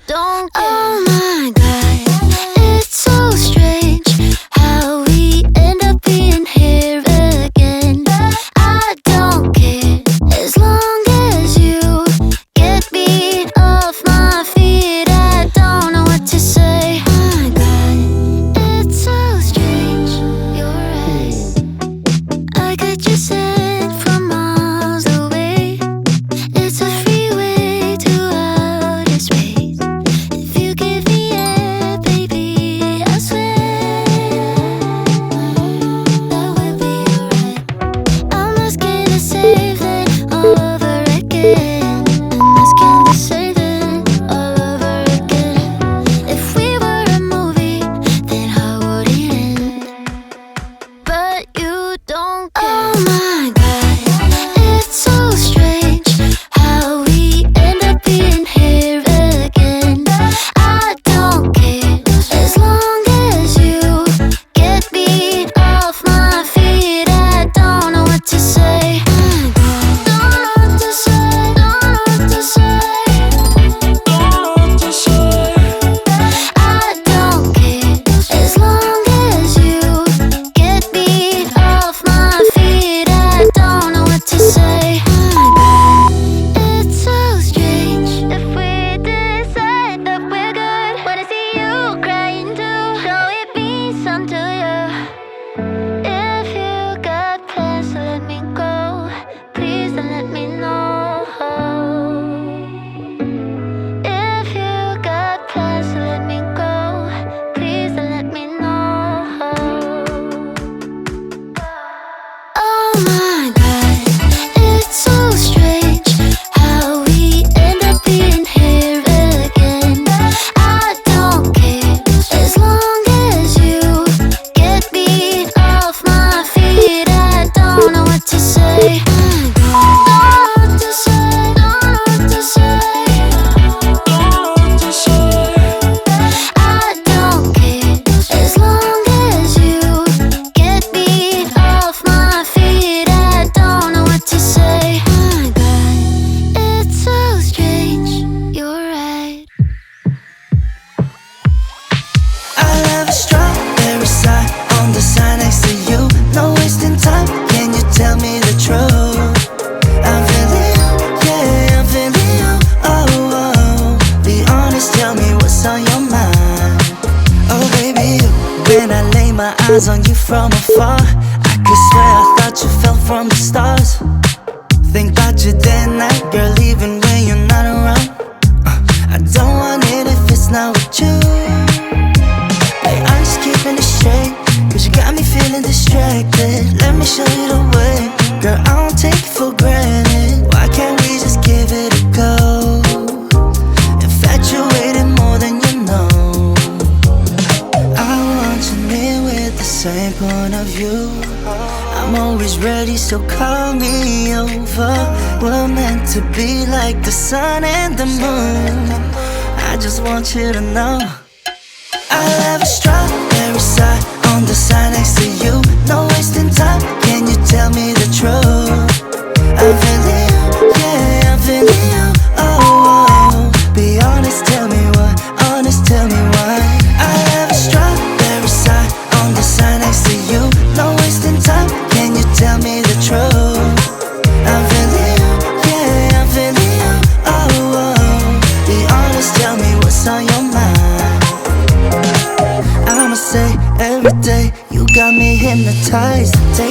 don't care. Oh my God, it's so strange how we end up being here again. I don't care as long as you get me off my feet. I don't know what to say. Oh my God, it's so strange. You're right. I got you sent from miles away. It's a freeway to outer space. If you give me air, baby, I swear that will be alright. I'm asking to save it all over again. I'm asking to save it all over again. If we were a movie, then how would it end? But you don't care. Oh my God, it's so strange how we end up being here again. I don't care as long as you get me off my feet. I don't know what to say. Oh my God, don't know what to say. Don't know what to say. I don't care as long as you get me off my feet. I don't know what to say. Oh my God, it's so strange. If we decide that we're good, wanna see you crying too. So it means something to you. If you got plans to let me go, please don't let me know. If you got plans to let me go, please don't let me know. Oh my God, it's so strange how we end up being here again. I don't care as long as you get me off my feet. I don't know what to say. Oh my God, don't know what to say. Don't know what to say. I don't care as long as you get me off my feet. I don't know what to say. Oh my God, it's so strange. You're right. I love a strawberry side on the side next to you. No wasting time, can you tell me the truth? I'm feeling you, yeah, I'm feeling you. Oh, oh, be honest, tell me what's on your mind. Oh baby, you, when I lay my eyes on you from afar, I could swear I thought you fell from the stars. Think about you day and night, girl, even when you're not around. I don't want it if it's not with you. Hey, I'm just keeping it straight, cause you got me feeling distracted. Let me show you the way, girl, I don't take it for granted. Why can't we just give it a go? Infatuated more than you know. I want you near with the same point of view. I'm always ready, so call me over. We're meant to be like the sun and the moon. I just want you to know I love a strawberry side on the side next to you. No wasting time, can you tell me the truth? I'm feeling you, yeah, I'm feeling you. Oh, oh, be honest, tell me why. Honest, tell me why. I love a strawberry side on the side next to you. No wasting time, can you tell me the truth? I'm feeling you, yeah, I'm feeling you. Oh, oh, be honest, tell me what's on your mind. I'ma say every day, you got me hypnotized. Take